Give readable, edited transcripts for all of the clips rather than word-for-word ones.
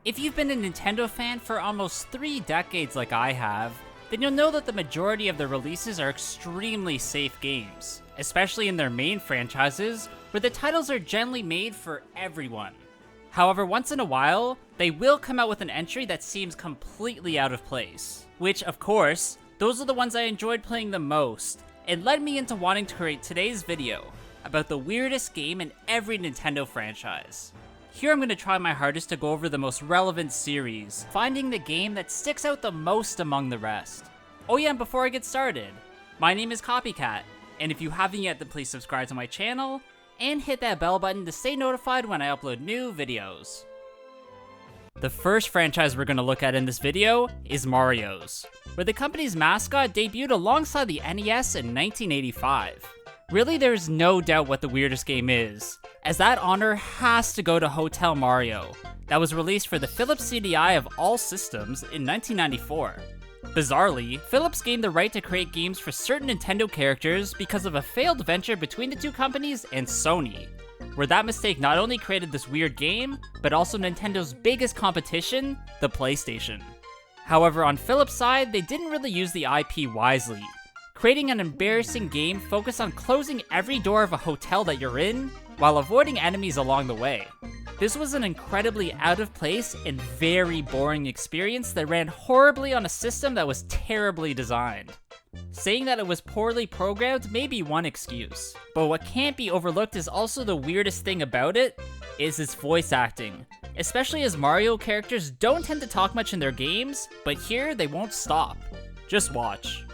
If you've been a Nintendo fan for almost 3 decades like I have, then you'll know that the majority of their releases are extremely safe games, especially in their main franchises, where the titles are generally made for everyone. However, once in a while, they will come out with an entry that seems completely out of place, which, of course, those are the ones I enjoyed playing the most, and led me into wanting to create today's video about the weirdest game in every Nintendo franchise. Here I'm going to try my hardest to go over the most relevant series, finding the game that sticks out the most among the rest. Oh yeah, and before I get started, my name is Copycat, and if you haven't yet, then please subscribe to my channel, and hit that bell button to stay notified when I upload new videos. The first franchise we're going to look at in this video is Mario's, where the company's mascot debuted alongside the NES in 1985. Really, there's no doubt what the weirdest game is, as that honor has to go to Hotel Mario, that was released for the Philips CDI of all systems in 1994. Bizarrely, Philips gained the right to create games for certain Nintendo characters because of a failed venture between the two companies and Sony, where that mistake not only created this weird game, but also Nintendo's biggest competition, the PlayStation. However, on Philips' side, they didn't really use the IP wisely, creating an embarrassing game focused on closing every door of a hotel that you're in, while avoiding enemies along the way. This was an incredibly out of place and very boring experience that ran horribly on a system that was terribly designed. Saying that it was poorly programmed may be one excuse, but what can't be overlooked is also the weirdest thing about it is its voice acting, especially as Mario characters don't tend to talk much in their games, but here they won't stop. Just watch.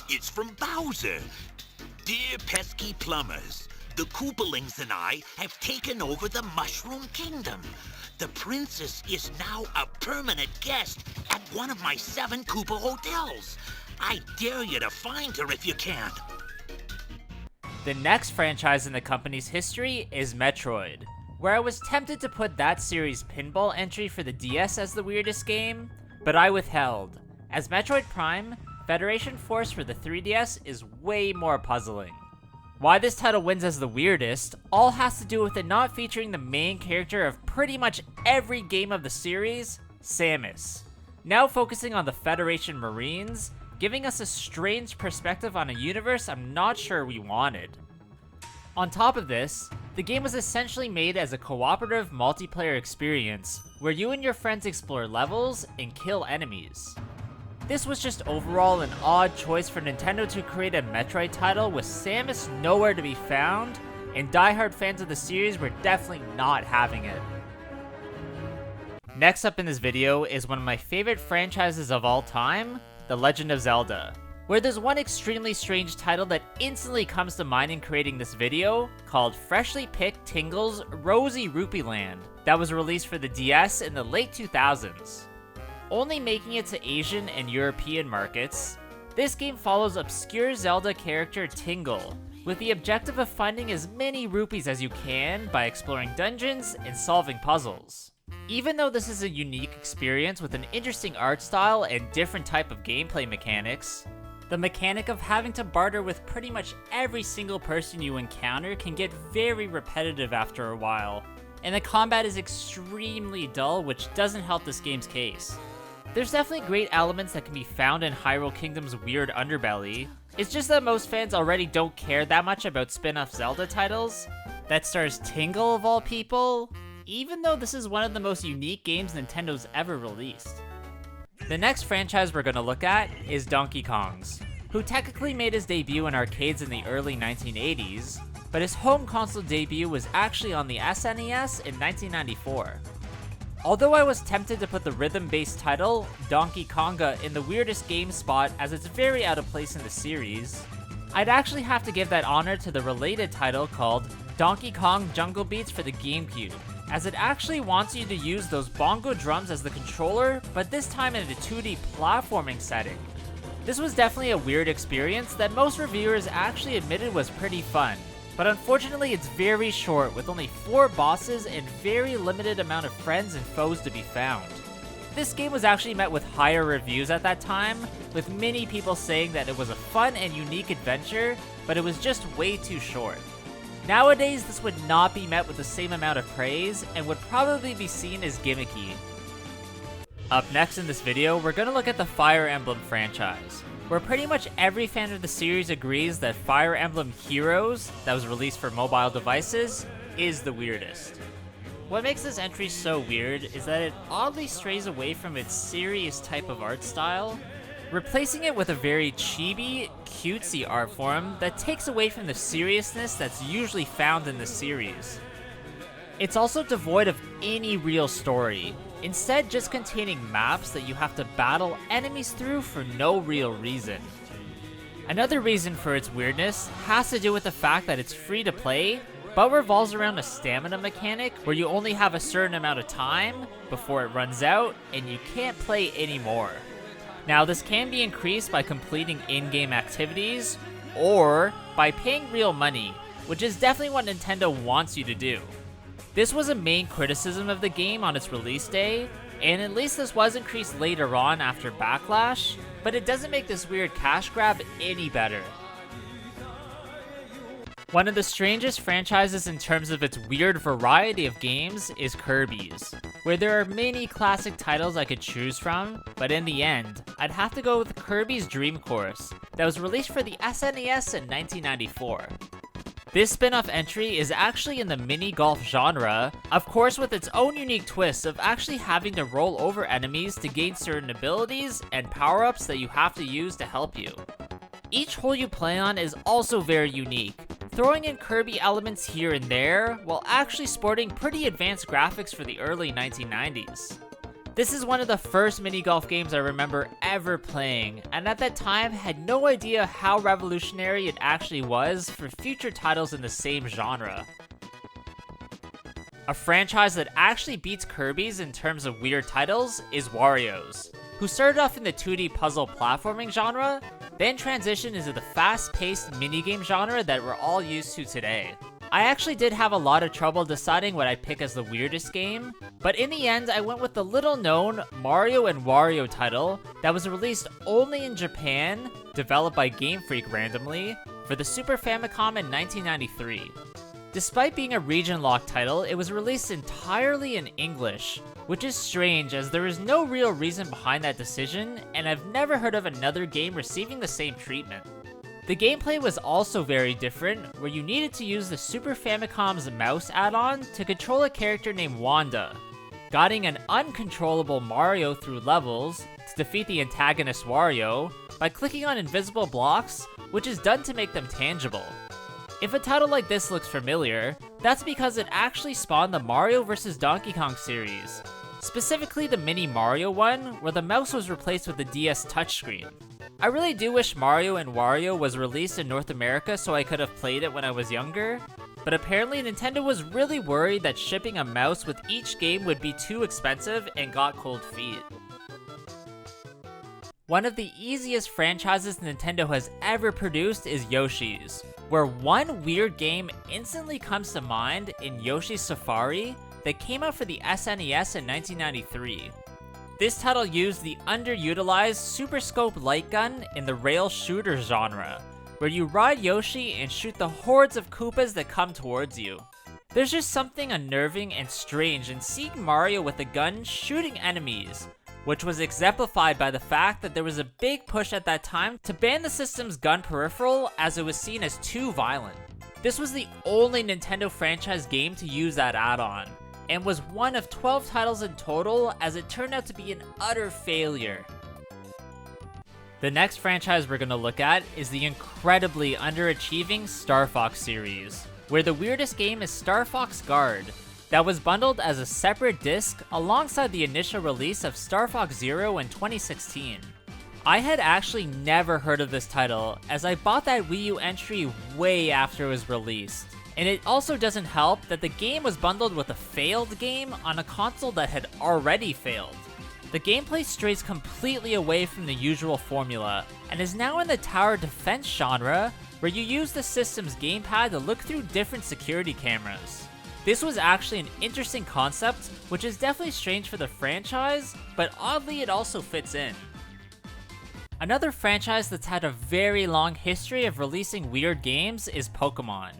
It's from Bowser. Dear pesky plumbers, the Koopalings and I have taken over the Mushroom Kingdom. The princess is now a permanent guest at one of my 7 Koopa hotels. I dare you to find her if you can. The next franchise in the company's history is Metroid, where I was tempted to put that series' pinball entry for the DS as the weirdest game, but I withheld, as Metroid Prime Federation Force for the 3DS is way more puzzling. Why this title wins as the weirdest all has to do with it not featuring the main character of pretty much every game of the series, Samus. Now focusing on the Federation Marines, giving us a strange perspective on a universe I'm not sure we wanted. On top of this, the game was essentially made as a cooperative multiplayer experience where you and your friends explore levels and kill enemies. This was just overall an odd choice for Nintendo to create a Metroid title with Samus nowhere to be found, and diehard fans of the series were definitely not having it. Next up in this video is one of my favorite franchises of all time, The Legend of Zelda, where there's one extremely strange title that instantly comes to mind in creating this video, called Freshly Picked Tingle's Rosy Rupee Land, that was released for the DS in the late 2000s. Only making it to Asian and European markets, this game follows obscure Zelda character Tingle, with the objective of finding as many rupees as you can by exploring dungeons and solving puzzles. Even though this is a unique experience with an interesting art style and different type of gameplay mechanics, the mechanic of having to barter with pretty much every single person you encounter can get very repetitive after a while, and the combat is extremely dull, which doesn't help this game's case. There's definitely great elements that can be found in Hyrule Kingdom's weird underbelly. It's just that most fans already don't care that much about spin-off Zelda titles that stars Tingle of all people, even though this is one of the most unique games Nintendo's ever released. The next franchise we're going to look at is Donkey Kong's, who technically made his debut in arcades in the early 1980s, but his home console debut was actually on the SNES in 1994. Although I was tempted to put the rhythm-based title, Donkey Konga, in the weirdest game spot as it's very out of place in the series, I'd actually have to give that honor to the related title called Donkey Kong Jungle Beats for the GameCube, as it actually wants you to use those bongo drums as the controller, but this time in a 2D platforming setting. This was definitely a weird experience that most reviewers actually admitted was pretty fun, but unfortunately it's very short with only 4 bosses and very limited amount of friends and foes to be found. This game was actually met with higher reviews at that time, with many people saying that it was a fun and unique adventure, but it was just way too short. Nowadays, this would not be met with the same amount of praise and would probably be seen as gimmicky, Up next in this video, we're gonna look at the Fire Emblem franchise, where pretty much every fan of the series agrees that Fire Emblem Heroes, that was released for mobile devices, is the weirdest. What makes this entry so weird is that it oddly strays away from its serious type of art style, replacing it with a very chibi, cutesy art form that takes away from the seriousness that's usually found in the series. It's also devoid of any real story, instead just containing maps that you have to battle enemies through for no real reason. Another reason for its weirdness has to do with the fact that it's free to play, but revolves around a stamina mechanic where you only have a certain amount of time before it runs out and you can't play anymore. Now this can be increased by completing in-game activities or by paying real money, which is definitely what Nintendo wants you to do. This was a main criticism of the game on its release day, and at least this was increased later on after Backlash, but it doesn't make this weird cash grab any better. One of the strangest franchises in terms of its weird variety of games is Kirby's, where there are many classic titles I could choose from, but in the end, I'd have to go with Kirby's Dream Course, that was released for the SNES in 1994. This spin-off entry is actually in the mini-golf genre, of course with its own unique twist of actually having to roll over enemies to gain certain abilities and power-ups that you have to use to help you. Each hole you play on is also very unique, throwing in Kirby elements here and there, while actually sporting pretty advanced graphics for the early 1990s. This is one of the first mini-golf games I remember ever playing, and at that time had no idea how revolutionary it actually was for future titles in the same genre. A franchise that actually beats Kirby's in terms of weird titles is Wario's, who started off in the 2D puzzle platforming genre, then transitioned into the fast-paced minigame genre that we're all used to today. I actually did have a lot of trouble deciding what I'd pick as the weirdest game, but in the end I went with the little-known Mario and Wario title that was released only in Japan, developed by Game Freak randomly, for the Super Famicom in 1993. Despite being a region-locked title, it was released entirely in English, which is strange as there is no real reason behind that decision, and I've never heard of another game receiving the same treatment. The gameplay was also very different, where you needed to use the Super Famicom's mouse add-on to control a character named Wanda, guiding an uncontrollable Mario through levels to defeat the antagonist Wario by clicking on invisible blocks, which is done to make them tangible. If a title like this looks familiar, that's because it actually spawned the Mario vs. Donkey Kong series, specifically the Mini Mario one, where the mouse was replaced with the DS touchscreen. I really do wish Mario and Wario was released in North America so I could have played it when I was younger, but apparently Nintendo was really worried that shipping a mouse with each game would be too expensive and got cold feet. One of the easiest franchises Nintendo has ever produced is Yoshi's, where one weird game instantly comes to mind in Yoshis Safari that came out for the SNES in 1993. This title used the underutilized Super Scope light gun in the rail shooter genre, where you ride Yoshi and shoot the hordes of Koopas that come towards you. There's just something unnerving and strange in seeing Mario with a gun shooting enemies, which was exemplified by the fact that there was a big push at that time to ban the system's gun peripheral as it was seen as too violent. This was the only Nintendo franchise game to use that add-on, and was one of 12 titles in total as it turned out to be an utter failure. The next franchise we're going to look at is the incredibly underachieving Star Fox series, where the weirdest game is Star Fox Guard, that was bundled as a separate disc alongside the initial release of Star Fox Zero in 2016. I had actually never heard of this title, as I bought that Wii U entry way after it was released. And it also doesn't help that the game was bundled with a failed game on a console that had already failed. The gameplay strays completely away from the usual formula, and is now in the tower defense genre, where you use the system's gamepad to look through different security cameras. This was actually an interesting concept, which is definitely strange for the franchise, but oddly it also fits in. Another franchise that's had a very long history of releasing weird games is Pokemon,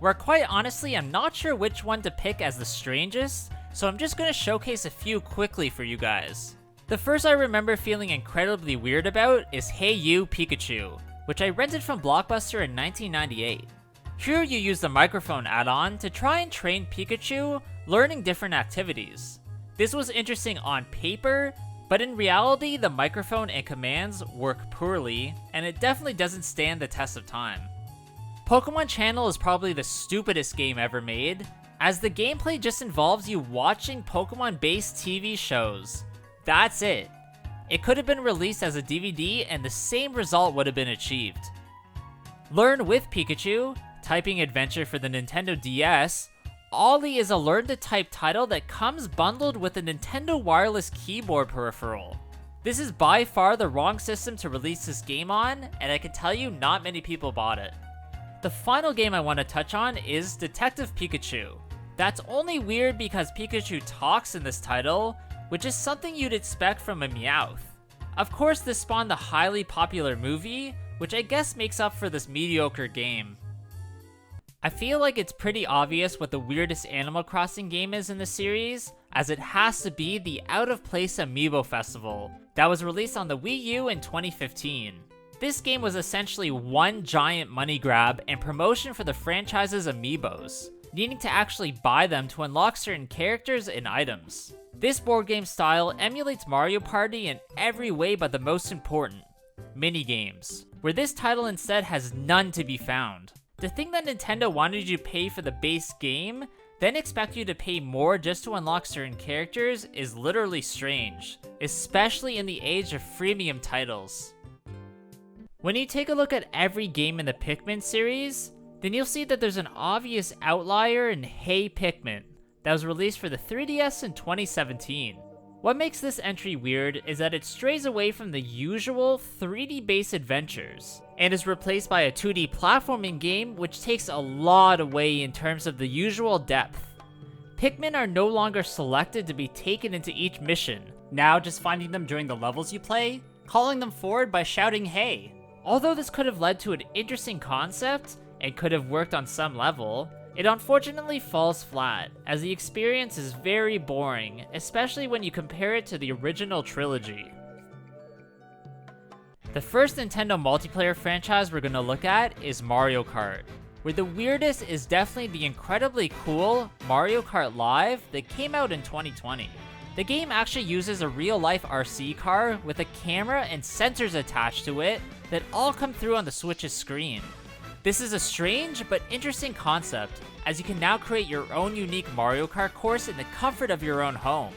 where quite honestly I'm not sure which one to pick as the strangest, so I'm just going to showcase a few quickly for you guys. The first I remember feeling incredibly weird about is Hey You Pikachu, which I rented from Blockbuster in 1998. Here you use the microphone add-on to try and train Pikachu, learning different activities. This was interesting on paper, but in reality the microphone and commands work poorly, and it definitely doesn't stand the test of time. Pokemon Channel is probably the stupidest game ever made, as the gameplay just involves you watching Pokemon-based TV shows. That's it. It could have been released as a DVD and the same result would have been achieved. Learn with Pikachu, typing adventure for the Nintendo DS, Ollie is a learn-to-type title that comes bundled with a Nintendo wireless keyboard peripheral. This is by far the wrong system to release this game on, and I can tell you not many people bought it. The final game I want to touch on is Detective Pikachu. That's only weird because Pikachu talks in this title, which is something you'd expect from a Meowth. Of course, this spawned the highly popular movie, which I guess makes up for this mediocre game. I feel like it's pretty obvious what the weirdest Animal Crossing game is in the series, as it has to be the Out of Place Amiibo Festival that was released on the Wii U in 2015. This game was essentially one giant money grab and promotion for the franchise's amiibos, needing to actually buy them to unlock certain characters and items. This board game style emulates Mario Party in every way but the most important, minigames, where this title instead has none to be found. To think that Nintendo wanted you to pay for the base game, then expect you to pay more just to unlock certain characters is literally strange, especially in the age of freemium titles. When you take a look at every game in the Pikmin series, then you'll see that there's an obvious outlier in Hey Pikmin that was released for the 3DS in 2017. What makes this entry weird is that it strays away from the usual 3D based adventures and is replaced by a 2D platforming game which takes a lot away in terms of the usual depth. Pikmin are no longer selected to be taken into each mission, now just finding them during the levels you play, calling them forward by shouting hey. Although this could have led to an interesting concept, and could have worked on some level, it unfortunately falls flat, as the experience is very boring, especially when you compare it to the original trilogy. The first Nintendo multiplayer franchise we're going to look at is Mario Kart, where the weirdest is definitely the incredibly cool Mario Kart Live that came out in 2020. The game actually uses a real-life RC car with a camera and sensors attached to it that all come through on the Switch's screen. This is a strange but interesting concept, as you can now create your own unique Mario Kart course in the comfort of your own home.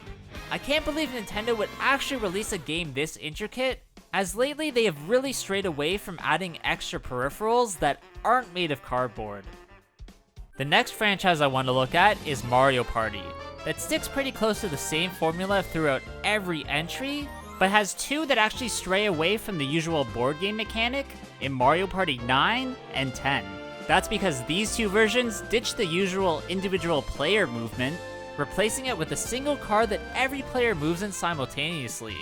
I can't believe Nintendo would actually release a game this intricate, as lately they have really strayed away from adding extra peripherals that aren't made of cardboard. The next franchise I want to look at is Mario Party, that sticks pretty close to the same formula throughout every entry, but has two that actually stray away from the usual board game mechanic in Mario Party 9 and 10. That's because these two versions ditch the usual individual player movement, replacing it with a single card that every player moves in simultaneously.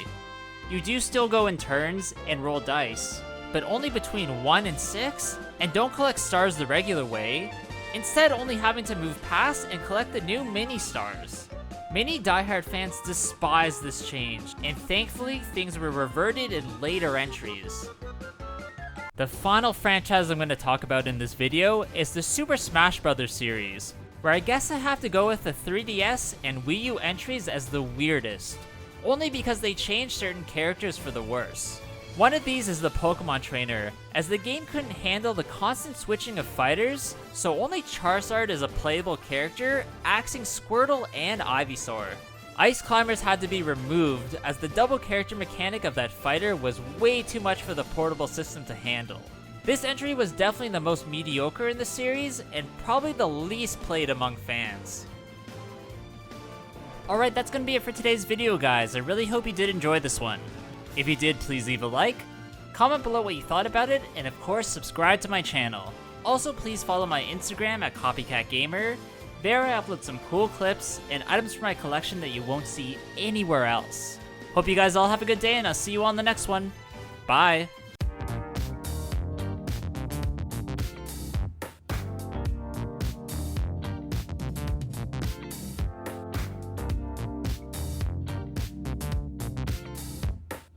You do still go in turns and roll dice, but only between 1 and 6, and don't collect stars the regular way, instead only having to move past and collect the new mini stars. Many diehard fans despise this change, and thankfully things were reverted in later entries. The final franchise I'm going to talk about in this video is the Super Smash Bros. Series, where I guess I have to go with the 3DS and Wii U entries as the weirdest, only because they changed certain characters for the worse. One of these is the Pokemon Trainer, as the game couldn't handle the constant switching of fighters, so only Charizard is a playable character, axing Squirtle and Ivysaur. Ice Climbers had to be removed, as the double character mechanic of that fighter was way too much for the portable system to handle. This entry was definitely the most mediocre in the series, and probably the least played among fans. Alright, that's gonna be it for today's video, guys. I really hope you did enjoy this one. If you did, please leave a like, comment below what you thought about it, and of course, subscribe to my channel. Also, please follow my Instagram at Copycat Gamer. There I upload some cool clips and items from my collection that you won't see anywhere else. Hope you guys all have a good day, and I'll see you on the next one. Bye!